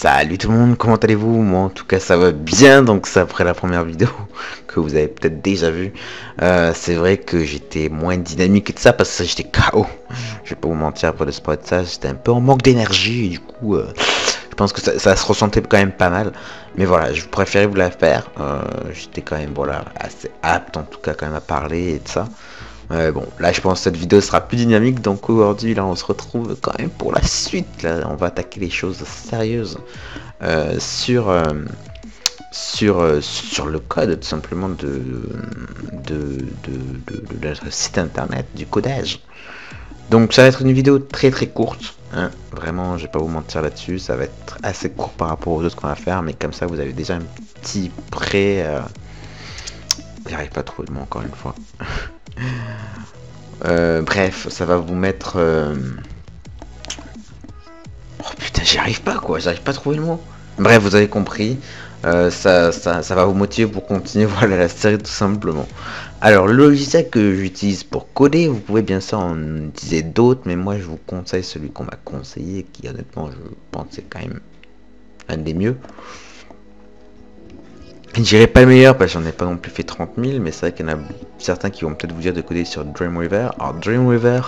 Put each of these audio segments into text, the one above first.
Salut tout le monde, comment allez-vous? Moi en tout cas ça va bien, donc c'est après la première vidéo que vous avez peut-être déjà vue. C'est vrai que j'étais moins dynamique et tout ça parce que j'étais KO. Je vais pas vous mentir, après le spot ça, j'étais un peu en manque d'énergie et du coup je pense que ça se ressentait quand même pas mal. Mais voilà, je préférais vous la faire. J'étais quand même voilà assez apte en tout cas quand même à parler et tout ça. Bon, là je pense que cette vidéo sera plus dynamique, donc aujourd'hui là on se retrouve quand même pour la suite. Là on va attaquer les choses sérieuses sur le code tout simplement de notre site internet, du codage. Donc ça va être une vidéo très très courte, hein. Vraiment je vais pas vous mentir là-dessus, ça va être assez court par rapport aux autres qu'on va faire, mais comme ça vous avez déjà un petit prêt. J'arrive pas à trouver le mot encore une fois. Bref, ça va vous mettre... Oh putain, j'y arrive pas quoi, j'arrive pas à trouver le mot. Bref, vous avez compris. Ça va vous motiver pour continuer voilà, la série tout simplement. Alors, le logiciel que j'utilise pour coder, vous pouvez bien sûr en utiliser d'autres, mais moi je vous conseille celui qu'on m'a conseillé, qui honnêtement je pense c'est quand même un des mieux. Je dirais pas le meilleur parce que j'en ai pas non plus fait 30 000, mais c'est vrai qu'il y en a certains qui vont peut-être vous dire de coder sur Dreamweaver. Alors Dreamweaver,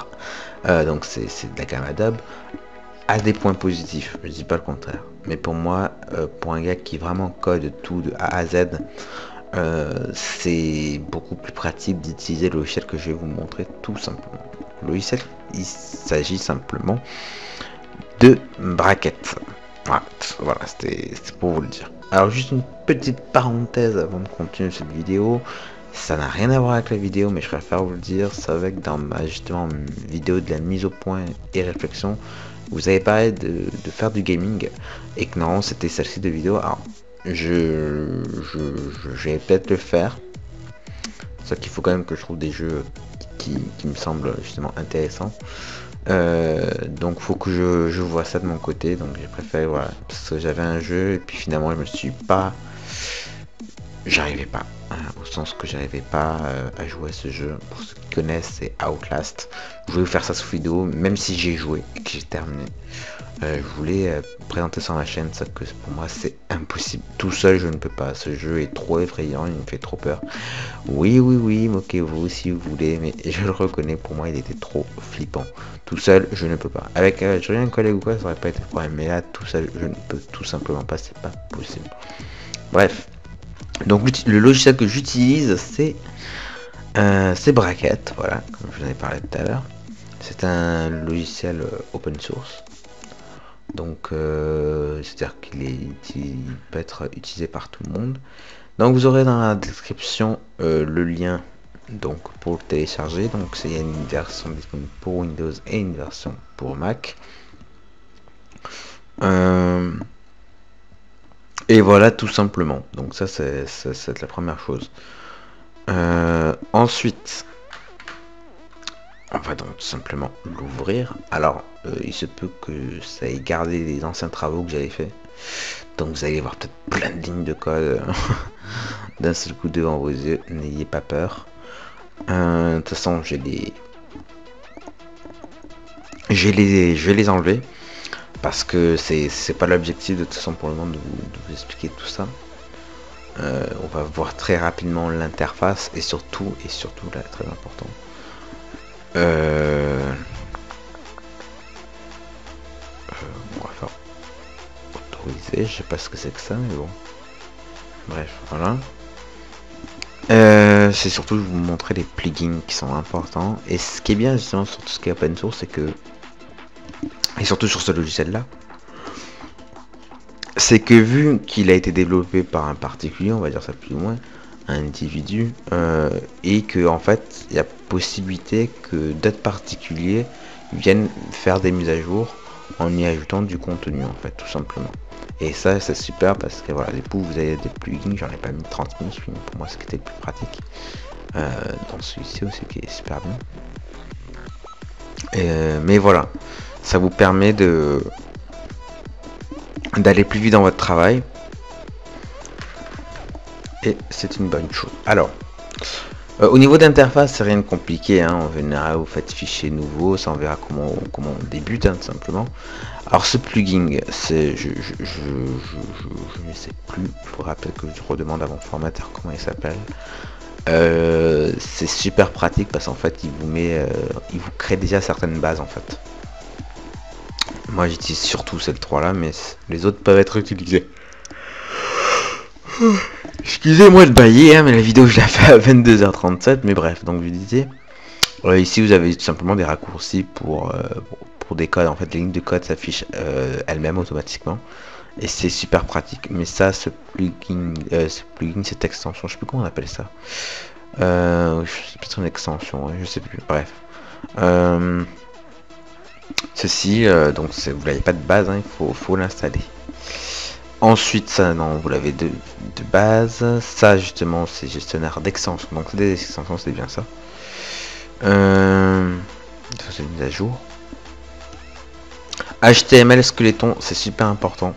donc c'est de la gamme Adobe, a des points positifs, je dis pas le contraire. Mais pour moi, pour un gars qui vraiment code tout de A à Z, c'est beaucoup plus pratique d'utiliser le logiciel que je vais vous montrer tout simplement. Le logiciel, il s'agit simplement de Bracket. Voilà, c'était pour vous le dire. Alors juste une petite parenthèse avant de continuer cette vidéo. Ça n'a rien à voir avec la vidéo, mais je préfère vous le dire. C'est vrai que dans ma justement vidéo de la mise au point et réflexion, vous avez parlé de faire du gaming et que non, c'était celle-ci de vidéo. Alors je vais peut-être le faire. Sauf qu'il faut quand même que je trouve des jeux qui me semblent justement intéressants. Donc faut que je vois ça de mon côté, donc j'ai préféré voilà parce que j'avais un jeu et puis finalement j'arrivais pas, hein, au sens que j'arrivais pas à jouer à ce jeu. Pour ceux qui connaissent, c'est Outlast. Je voulais vous faire ça sous vidéo, même si j'ai joué et que j'ai terminé. Je voulais présenter sur ma chaîne, ça que pour moi c'est impossible. Tout seul je ne peux pas, ce jeu est trop effrayant, il me fait trop peur. Oui, moquez-vous si vous voulez, mais je le reconnais, pour moi il était trop flippant. Tout seul je ne peux pas. Avec un collègue ou quoi, ça aurait pas été le problème, mais là tout seul je ne peux tout simplement pas, c'est pas possible. Bref, donc le logiciel que j'utilise c'est Bracket, voilà, comme je vous en ai parlé tout à l'heure. C'est un logiciel open source. Donc c'est-à-dire qu'il peut être utilisé par tout le monde. Donc vous aurez dans la description le lien donc pour le télécharger. Donc il y a une version disponible pour Windows et une version pour Mac. Et voilà tout simplement. Donc ça c'est la première chose. Ensuite, on va donc tout simplement l'ouvrir. Alors, il se peut que ça ait gardé les anciens travaux que j'avais fait. Donc vous allez voir peut-être plein de lignes de code d'un seul coup devant vos yeux. N'ayez pas peur. De toute façon, je vais les enlever. Parce que c'est pas l'objectif de toute façon pour le moment de vous expliquer tout ça. On va voir très rapidement l'interface et surtout là, très important. On va faire autoriser, je sais pas ce que c'est que ça, mais bon. Bref, voilà. C'est surtout vous montrer les plugins qui sont importants. Et ce qui est bien justement sur tout ce qui est open source, c'est que, et surtout sur ce logiciel là, c'est que vu qu'il a été développé par un particulier, on va dire ça plus ou moins, un individu, et que en fait il y a possibilité que d'autres particuliers viennent faire des mises à jour en y ajoutant du contenu en fait tout simplement. Et ça c'est super parce que voilà, du coup vous avez des plugins, j'en ai pas mis 30 000, pour moi ce qui était le plus pratique. Dans celui-ci aussi qui est super bien. Mais voilà, ça vous permet d'aller plus vite dans votre travail. Et c'est une bonne chose. Alors, au niveau d'interface, c'est rien de compliqué, hein. En général, vous faites fichier nouveau, ça on verra comment on débute, hein, tout simplement. Alors ce plugin, c'est, je ne sais plus, il faut rappeler que je redemande à mon formateur comment il s'appelle. C'est super pratique parce qu'en fait il vous crée déjà certaines bases en fait. Moi j'utilise surtout ces trois là, mais les autres peuvent être utilisés. Excusez-moi de bailler, hein, mais la vidéo je la fais à 22h37, mais bref, donc je disais, ici vous avez tout simplement des raccourcis pour des codes. En fait les lignes de code s'affichent elles-mêmes automatiquement, et c'est super pratique. Mais ça, ce plugin, cette extension, je sais plus comment on appelle ça, c'est peut-être une extension, je sais plus, bref. Ceci, donc vous n'avez pas de base, hein, il faut l'installer. Ensuite, ça, non, vous l'avez de base. Ça, justement, c'est gestionnaire d'extension. Donc, c'est des extensions, c'est bien ça. Ça, c'est une mise à jour. HTML Skeleton, c'est super important.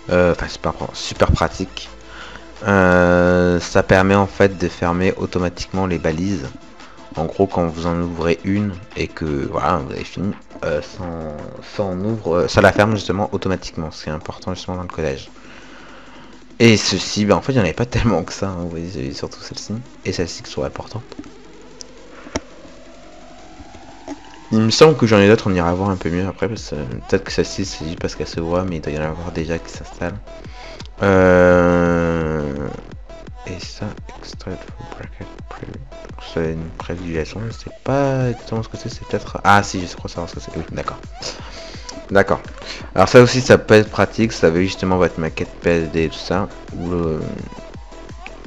Enfin, super pratique. Ça permet en fait de fermer automatiquement les balises. En gros, quand vous en ouvrez une et que voilà, vous avez fini, ça la ferme justement automatiquement. C'est important justement dans le codage. Et ceci, en fait, il n'y en avait pas tellement que ça. Hein, vous voyez, surtout celle-ci et celle-ci qui sont importantes. Il me semble que j'en ai d'autres, on ira voir un peu mieux après, parce que peut-être que celle-ci c'est juste parce qu'elle se voit, mais il doit y en avoir déjà qui s'installent. Et ça, extrait bracket preview. C'est une prévisualisation, je sais pas exactement ce que c'est peut-être. Ah si, je crois savoir ce que c'est. Oui, d'accord. D'accord. Alors ça aussi, ça peut être pratique, ça veut justement votre maquette PSD et tout ça. Où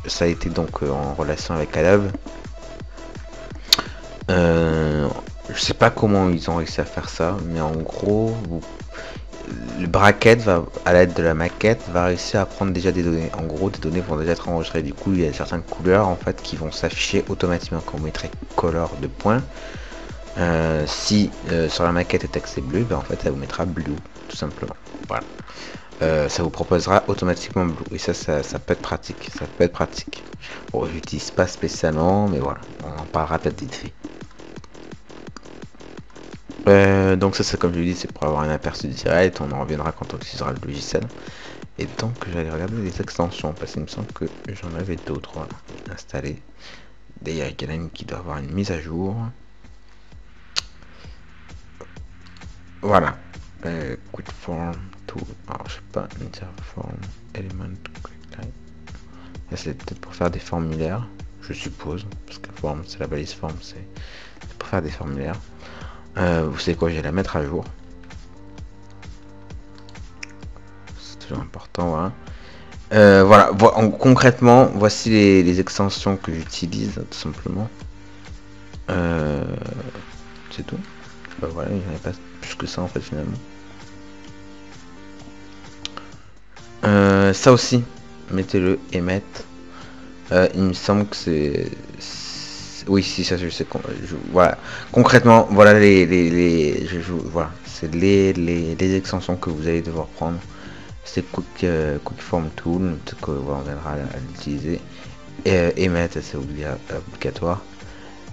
ça a été donc en relation avec Adobe. Je sais pas comment ils ont réussi à faire ça, mais en gros, le bracket va, à l'aide de la maquette, va réussir à prendre déjà des données. En gros, des données vont déjà être enregistrées. Du coup, il y a certaines couleurs en fait qui vont s'afficher automatiquement. Quand vous mettrez color de points, si sur la maquette le texte est bleu, ben, en fait, ça vous mettra blue, tout simplement. Voilà. Ça vous proposera automatiquement blue. Et ça peut être pratique. Ça peut être pratique. Bon, je l'utilise pas spécialement, mais voilà, on en parlera peut-être vite fait. Donc ça c'est comme je l'ai dit, c'est pour avoir un aperçu direct, on en reviendra quand on utilisera le logiciel. Et donc j'allais regarder les extensions, parce qu'il me semble que j'en avais d'autres installées. D'ailleurs il y en a une qui doit avoir une mise à jour. Voilà. Quick Form Tool. Alors je sais pas, Form Element Quick Line. Là c'est peut-être pour faire des formulaires, je suppose, parce que form c'est la balise form, c'est pour faire des formulaires. Vous savez quoi, je vais la mettre à jour. C'est toujours important, voilà. Voilà, concrètement, voici les extensions que j'utilise, tout simplement. C'est tout. Voilà, il n'y en avait pas plus que ça en fait finalement. Ça aussi, mettez-le et mettre. Il me semble que c'est... Oui, si, ça je sais. Voilà. Concrètement, voilà voilà, c'est les extensions que vous allez devoir prendre. C'est Quick Form Tool, que voilà, on viendra à l'utiliser. Et mettre, c'est obligatoire.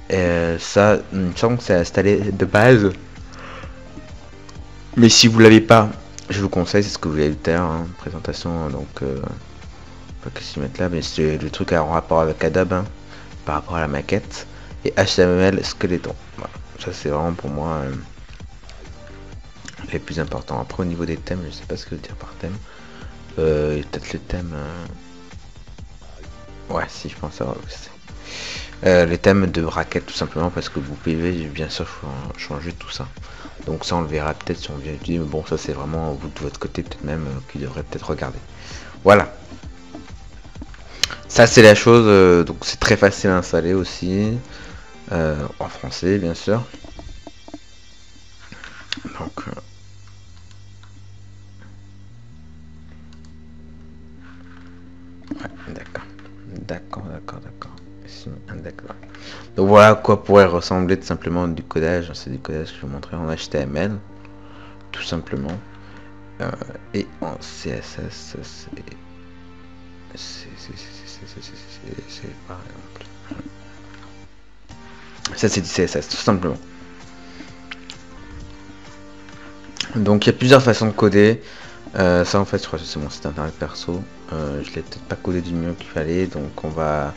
Ça, il me semble que c'est installé de base. Mais si vous l'avez pas, je vous conseille, c'est ce que vous allez faire, hein, présentation, donc pas que s'y mettre là, mais c'est le truc en rapport avec Adobe, hein, par rapport à la maquette, et HTML Skeleton. Voilà. Ça c'est vraiment pour moi les plus importants. Après au niveau des thèmes, je sais pas ce que je veux dire par thème. Peut-être le thème. Ouais, si je pense avoir les thèmes de bracket tout simplement parce que vous pouvez bien sûr changer tout ça. Donc ça on le verra peut-être si on vient utiliser, mais bon ça c'est vraiment vous de votre côté peut-être même qui devrait peut-être regarder. Voilà. Ça c'est la chose, donc c'est très facile à installer aussi. En français bien sûr. Donc ouais, d'accord. Donc voilà à quoi pourrait ressembler tout simplement du codage. C'est du codage que je vais vous montrer en HTML tout simplement, et en CSS c'est par exemple ça c'est du CSS tout simplement. Donc il y a plusieurs façons de coder. Ça en fait je crois que c'est mon site internet perso. Je l'ai peut-être pas codé du mieux qu'il fallait, donc on va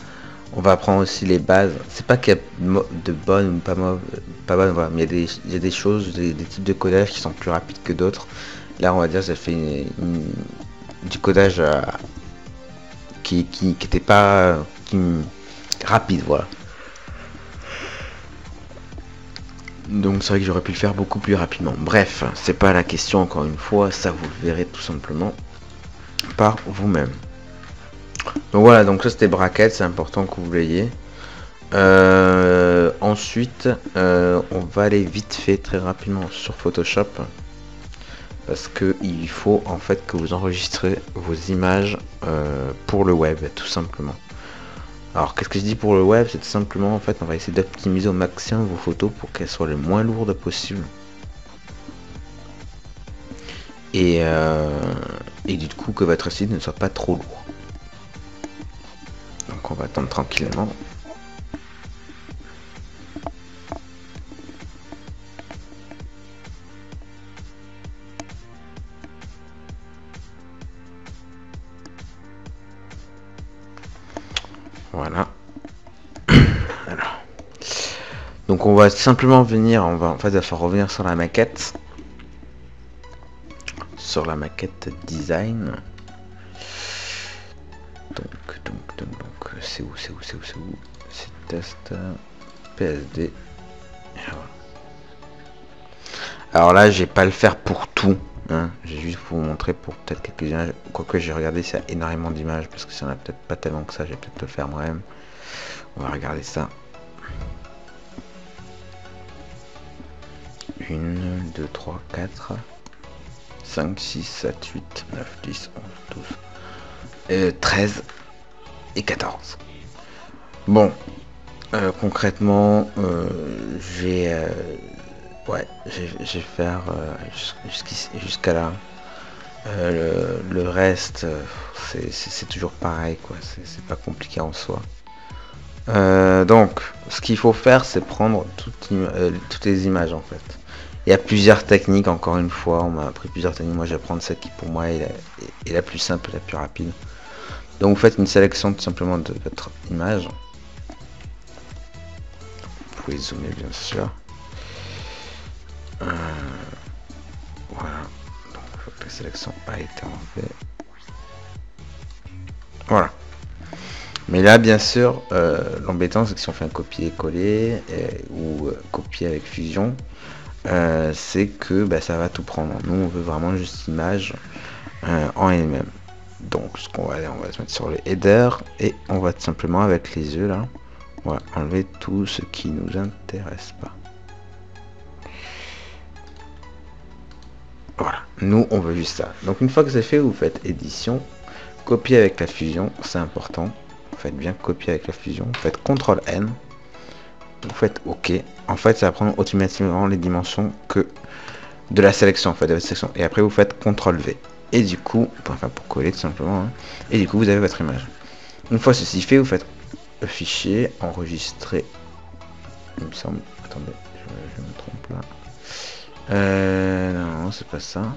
apprendre aussi les bases. C'est pas qu'il y a de bonnes ou pas bonnes, voilà, mais il y a des choses, des types de codage qui sont plus rapides que d'autres. Là on va dire ça fait du codage qui était pas rapide, voilà. Donc c'est vrai que j'aurais pu le faire beaucoup plus rapidement. Bref, c'est pas la question encore une fois, ça vous le verrez tout simplement par vous-même. Donc voilà, donc ça c'était bracket, c'est important que vous l'ayez. Ensuite, on va aller vite fait très rapidement sur Photoshop parce que il faut en fait que vous enregistrez vos images pour le web, tout simplement. Alors qu'est-ce que je dis pour le web? C'est tout simplement en fait on va essayer d'optimiser au maximum vos photos pour qu'elles soient le moins lourdes possible. Et du coup que votre site ne soit pas trop lourd. Donc on va attendre tranquillement. Voilà. Alors. Donc on va simplement venir, on va en fait faire revenir sur la maquette. Sur la maquette design. Donc c'est où c'est test PSD. Et voilà. Alors là, je vais pas le faire pour tout. Hein. J'ai juste pour vous montrer pour peut-être quelques images. Quoique j'ai regardé ça énormément d'images parce que ça n'a peut-être pas tellement que ça. Je vais peut-être le faire moi-même. On va regarder ça. 1, 2, 3, 4, 5, 6, 7, 8, 9, 10, 11, 12, 13 et 14. Bon, concrètement, je vais faire jusqu'à là. Le reste, c'est toujours pareil, quoi. C'est pas compliqué en soi. Donc, ce qu'il faut faire, c'est prendre toutes les images en fait. Il y a plusieurs techniques, encore une fois, on m'a appris plusieurs techniques. Moi, je vais prendre celle qui pour moi est la plus simple, la plus rapide. Donc, vous faites une sélection tout simplement de votre image. Vous pouvez zoomer bien sûr. Voilà. Donc, la sélection a été enlevée. Voilà. Mais là, bien sûr, l'embêtant, c'est que si on fait un copier-coller ou copier avec fusion, c'est que ça va tout prendre. Nous, on veut vraiment juste l'image en elle-même. Donc, ce qu'on va aller, on va se mettre sur le header et on va tout simplement, avec les yeux là, on va enlever tout ce qui nous intéresse pas. Voilà, nous, on veut juste ça. Donc, une fois que c'est fait, vous faites édition, copier avec la fusion, c'est important. Vous faites bien copier avec la fusion, vous faites CTRL-N, vous faites OK. En fait, ça va prendre automatiquement les dimensions que de la sélection, en fait, de la sélection. Et après, vous faites CTRL-V. Et du coup, enfin pour coller tout simplement, hein. Et du coup, vous avez votre image. Une fois ceci fait, vous faites le fichier, enregistrer. Il me semble. Attendez, je me trompe là. Non, c'est pas ça.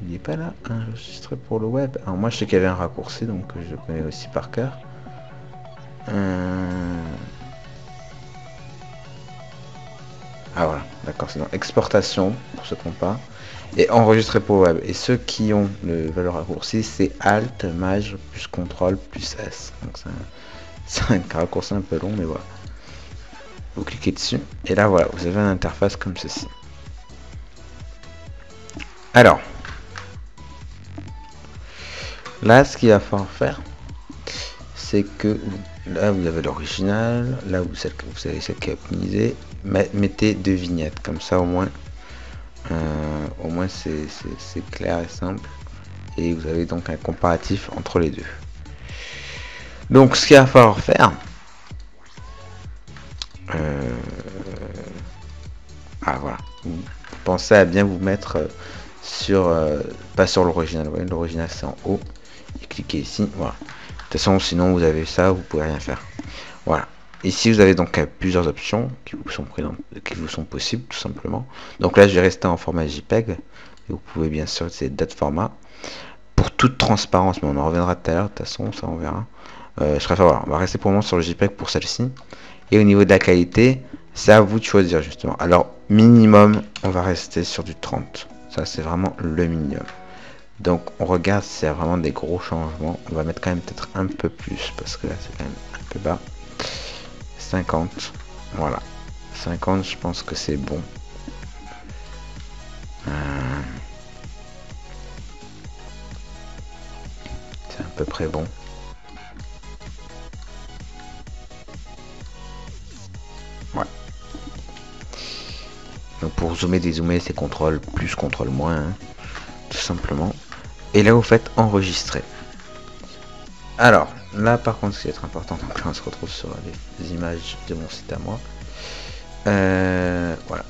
Il n'est pas là, enregistré pour le web. Alors moi je sais qu'il y avait un raccourci, donc je le connais aussi par cœur. Ah voilà, d'accord, c'est dans exportation, pour ceux qui n'ont pas. Et enregistrer pour le web. Et ceux qui ont le valeur raccourci, c'est Alt, Maj, plus CTRL, plus S. Donc c'est un raccourci un peu long, mais voilà. Vous cliquez dessus, et là voilà, vous avez une interface comme ceci. Alors, là, ce qu'il va falloir faire, c'est que là, vous avez l'original, là, vous avez celle qui est optimisée, mettez 2 vignettes, comme ça, au moins c'est clair et simple, et vous avez donc un comparatif entre les deux. Donc, ce qu'il va falloir faire, voilà, vous pensez à bien vous mettre sur, pas sur l'original, ouais, l'original c'est en haut, et cliquez ici, voilà. De toute façon, sinon vous avez ça, vous pouvez rien faire. Voilà. Ici, vous avez donc plusieurs options qui vous sont possibles, tout simplement. Donc là, je vais rester en format JPEG. Et vous pouvez bien sûr utiliser d'autres formats. Pour toute transparence, mais on en reviendra tout à l'heure, de toute façon, ça on verra. Je préfère, voilà, on va rester pour le moment sur le JPEG pour celle-ci. Et au niveau de la qualité, c'est à vous de choisir justement. Alors, minimum, on va rester sur du 30. Ça, c'est vraiment le minimum. Donc, on regarde s'il y a vraiment des gros changements. On va mettre quand même peut-être un peu plus, parce que là, c'est quand même un peu bas. 50, voilà. 50, je pense que c'est bon. C'est à peu près bon. Ouais. Donc pour zoomer, dézoomer, c'est contrôle plus, contrôle moins, hein, tout simplement. Et là, vous faites enregistrer. Alors, là par contre, ce qui va être important, donc là on se retrouve sur les images de mon site à moi. Voilà,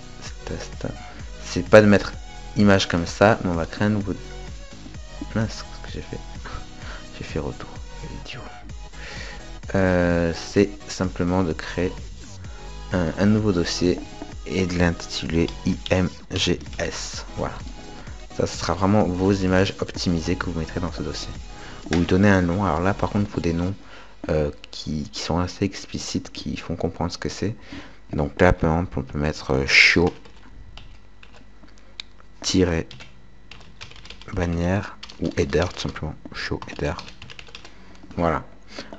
c'est pas de mettre image comme ça, mais on va créer un nouveau... Mince, ce que j'ai fait. J'ai fait retour, idiot. C'est simplement de créer un nouveau dossier et de l'intituler IMGS. Voilà. Ça sera vraiment vos images optimisées que vous mettrez dans ce dossier. Vous lui donnez un nom. Alors là, par contre, il faut des noms qui sont assez explicites, qui font comprendre ce que c'est. Donc là, par exemple, on peut mettre show bannière ou header, tout simplement. Show header. Voilà.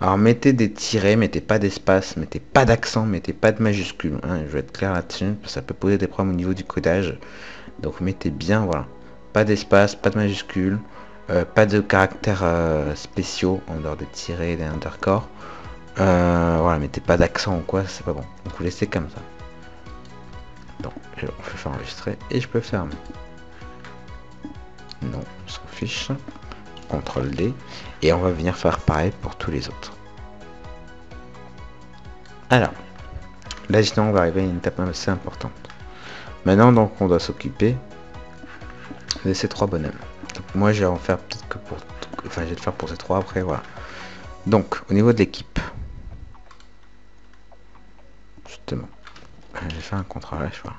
Alors mettez des tirets, mettez pas d'espace, mettez pas d'accent, mettez pas de majuscule. Hein, je vais être clair là-dessus, parce que ça peut poser des problèmes au niveau du codage. Donc mettez bien, voilà. Pas d'espace, pas de majuscule, pas de caractères spéciaux en dehors des tirets et des underscores. Voilà, mettez pas d'accent ou quoi, c'est pas bon. Donc vous laissez comme ça. Donc je vais faire enregistrer et je peux fermer. Non, on s'en fiche. CTRL D. Et on va venir faire pareil pour tous les autres. Alors, là justement on va arriver à une étape assez importante. Maintenant donc on doit s'occuper de ces trois bonhommes. Donc, moi je vais en faire peut-être que pour... Enfin je vais le faire pour ces trois après, voilà. Donc au niveau de l'équipe. Justement. Je vais faire un CTRL H, voilà.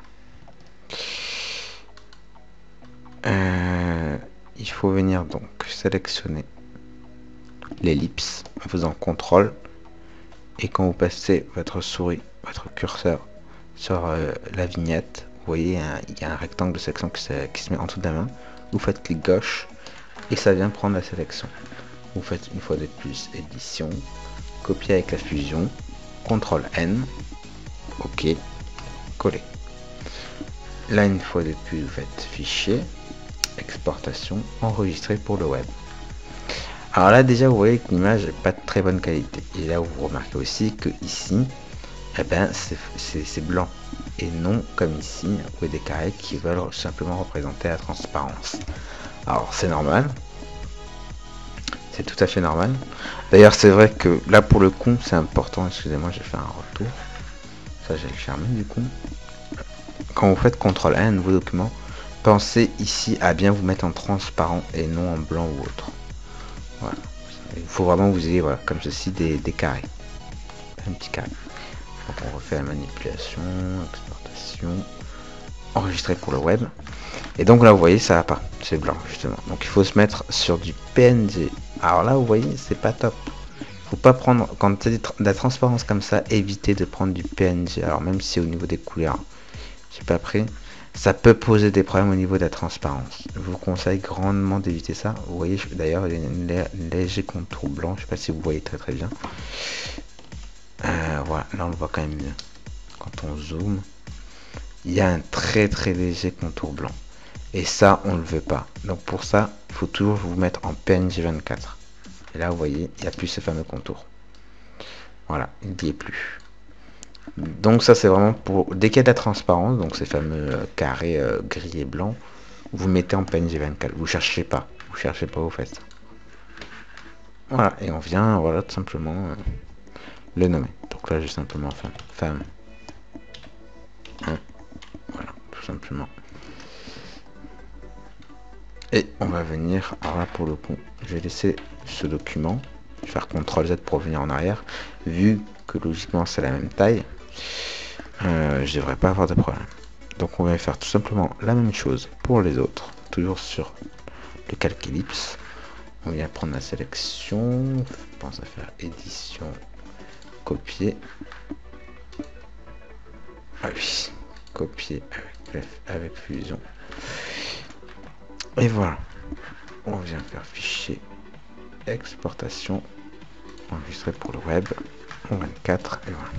Il faut venir donc sélectionner l'ellipse en faisant CTRL, et quand vous passez votre souris, votre curseur sur la vignette, vous voyez il y a un rectangle de sélection qui se met en dessous de la main. Vous faites clic gauche et ça vient prendre la sélection. Vous faites une fois de plus édition, copier avec la fusion, CTRL N, OK, coller. Là une fois de plus vous faites fichier, exportation, enregistrer pour le web. Alors là déjà vous voyez que l'image n'est pas de très bonne qualité. Et là vous remarquez aussi que ici, eh ben, c'est blanc. Et non comme ici, vous voyez des carrés qui veulent simplement représenter la transparence. Alors c'est normal. C'est tout à fait normal. D'ailleurs c'est vrai que là pour le coup c'est important. Excusez-moi, j'ai fait un retour. Ça j'ai le fermé du coup. Quand vous faites CTRL N, un nouveau document, pensez ici à bien vous mettre en transparent et non en blanc ou autre. Voilà. Il faut vraiment que vous ayez, voilà, comme ceci, des carrés. Un petit carré. Donc on refait la manipulation, exportation, enregistrer pour le web. Et donc là vous voyez ça va pas, c'est blanc justement. Donc il faut se mettre sur du PNG. Alors là vous voyez c'est pas top. Faut pas prendre, quand c'est de la transparence comme ça, évitez de prendre du PNG. Alors même si au niveau des couleurs, j'ai pas pris, ça peut poser des problèmes au niveau de la transparence. Je vous conseille grandement d'éviter ça. Vous voyez d'ailleurs il y a un léger contour blanc, je sais pas si vous voyez très bien. Voilà, là on le voit quand même mieux. Quand on zoome, il y a un très léger contour blanc. Et ça, on ne le veut pas. Donc pour ça, il faut toujours vous mettre en PNG 24. Et là, vous voyez, il n'y a plus ce fameux contour. Voilà, il n'y est plus. Donc ça, c'est vraiment pour... Dès qu'il y a de la transparence, donc ces fameux carrés gris et blanc, vous mettez en PNG 24. Vous cherchez pas. Vous cherchez pas, vous faites ça. Voilà, et on vient, voilà, tout simplement le nommer. Donc là, j'ai simplement femme. Voilà, tout simplement. Et on va venir, alors là pour le coup, je vais laisser ce document. Je vais faire CTRL Z pour revenir en arrière. Vu que logiquement c'est la même taille, je devrais pas avoir de problème. Donc on va faire tout simplement la même chose pour les autres. Toujours sur le calque ellipse. On vient prendre la sélection. Je pense à faire édition, copier. Ah oui, copier avec fusion. Et voilà. On vient faire fichier, exportation, enregistrer pour le web, en 24, et voilà.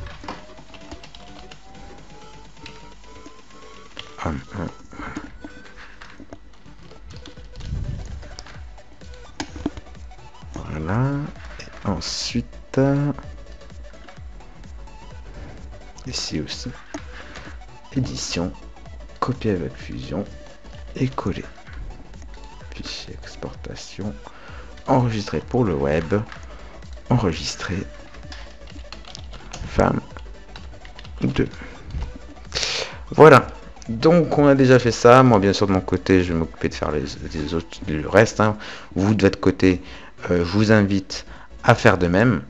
Voilà. Et ensuite, ici aussi, édition, copier avec fusion et coller. Fichier exportation, enregistrer pour le web, enregistrer femme 2. Voilà. Donc on a déjà fait ça. Moi bien sûr de mon côté je vais m'occuper de faire les autres, le reste. Hein. Vous de votre côté, je vous invite à faire de même.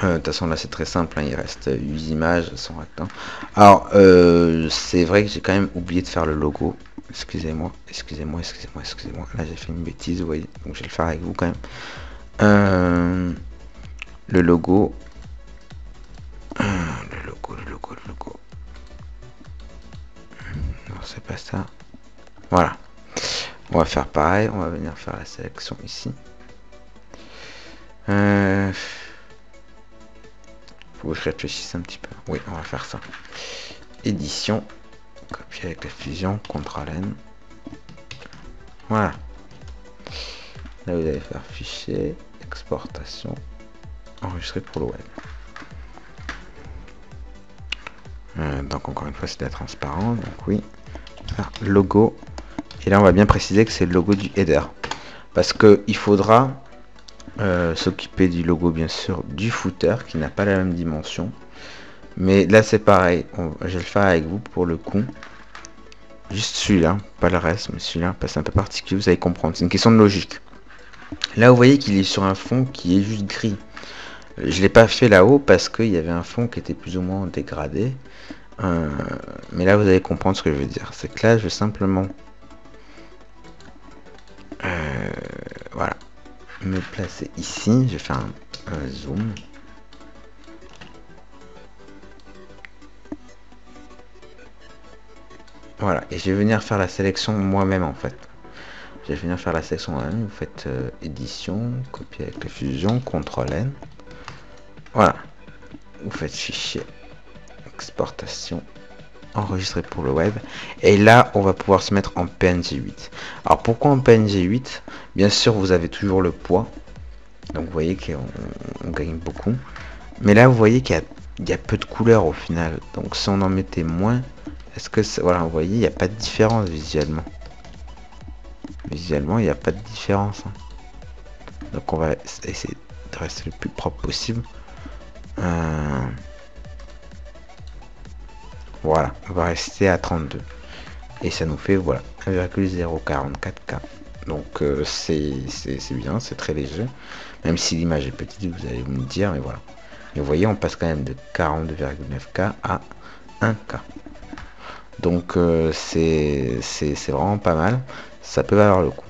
De toute façon là c'est très simple, hein. Il reste 8 images sans rectangle. Alors c'est vrai que j'ai quand même oublié de faire le logo. Excusez-moi. Là j'ai fait une bêtise, vous voyez. Donc je vais le faire avec vous quand même. Le logo. Le logo. Non, c'est pas ça. Voilà. On va faire pareil. On va venir faire la sélection ici. Faut que je réfléchisse un petit peu. Oui, on va faire ça. Édition. Copier avec la fusion. CTRL N. Voilà. Là, vous allez faire fichier. Exportation. Enregistrer pour le web. Donc encore une fois c'est de la transparent, donc oui, faire logo, et là on va bien préciser que c'est le logo du header, parce que il faudra s'occuper du logo bien sûr du footer qui n'a pas la même dimension, mais là c'est pareil, je vais le faire avec vous pour le coup, juste celui-là, pas le reste, mais celui-là, parce que c'est un peu particulier, vous allez comprendre, c'est une question de logique. Là vous voyez qu'il est sur un fond qui est juste gris. Je l'ai pas fait là-haut parce qu'il y avait un fond qui était plus ou moins dégradé. Mais là, vous allez comprendre ce que je veux dire. C'est que là, je vais simplement voilà, me placer ici. Je vais faire un zoom. Voilà, et je vais venir faire la sélection moi-même en fait. Je vais venir faire la sélection moi-même. Vous faites édition, copier avec la fusion, CTRL N. Voilà, vous faites fichier, exportation, enregistrer pour le web, et là on va pouvoir se mettre en PNG 8. Alors pourquoi en PNG 8? Bien sûr vous avez toujours le poids, donc vous voyez qu'on gagne beaucoup, mais là vous voyez qu'il y a peu de couleurs au final, donc si on en mettait moins, est-ce que voilà, vous voyez il n'y a pas de différence visuellement. Il n'y a pas de différence, hein. Donc on va essayer de rester le plus propre possible. Voilà, on va rester à 32 et ça nous fait voilà 1,044K. Donc c'est bien, c'est très léger, même si l'image est petite, vous allez me dire, mais voilà. Et vous voyez, on passe quand même de 42,9K à 1K. Donc c'est vraiment pas mal, ça peut valoir le coup.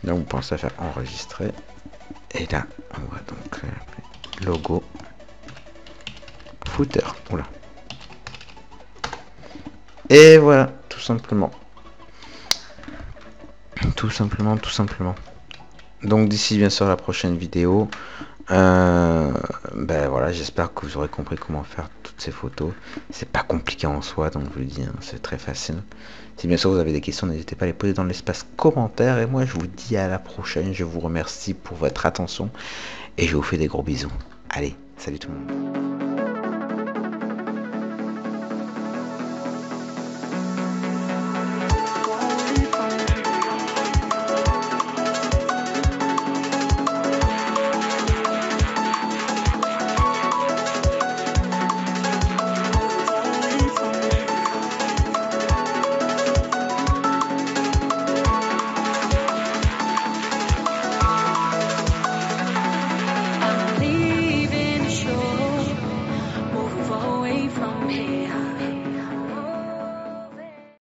Donc vous pensez à faire enregistrer, et là on voit donc logo footer. Oula. Et voilà, tout simplement. Tout simplement. Donc d'ici bien sûr la prochaine vidéo, ben voilà, j'espère que vous aurez compris comment faire toutes ces photos. C'est pas compliqué en soi, donc je vous le dis, hein, c'est très facile. Si bien sûr vous avez des questions, n'hésitez pas à les poser dans l'espace commentaire. Et moi je vous dis à la prochaine, je vous remercie pour votre attention et je vous fais des gros bisous. Allez, salut tout le monde. appear.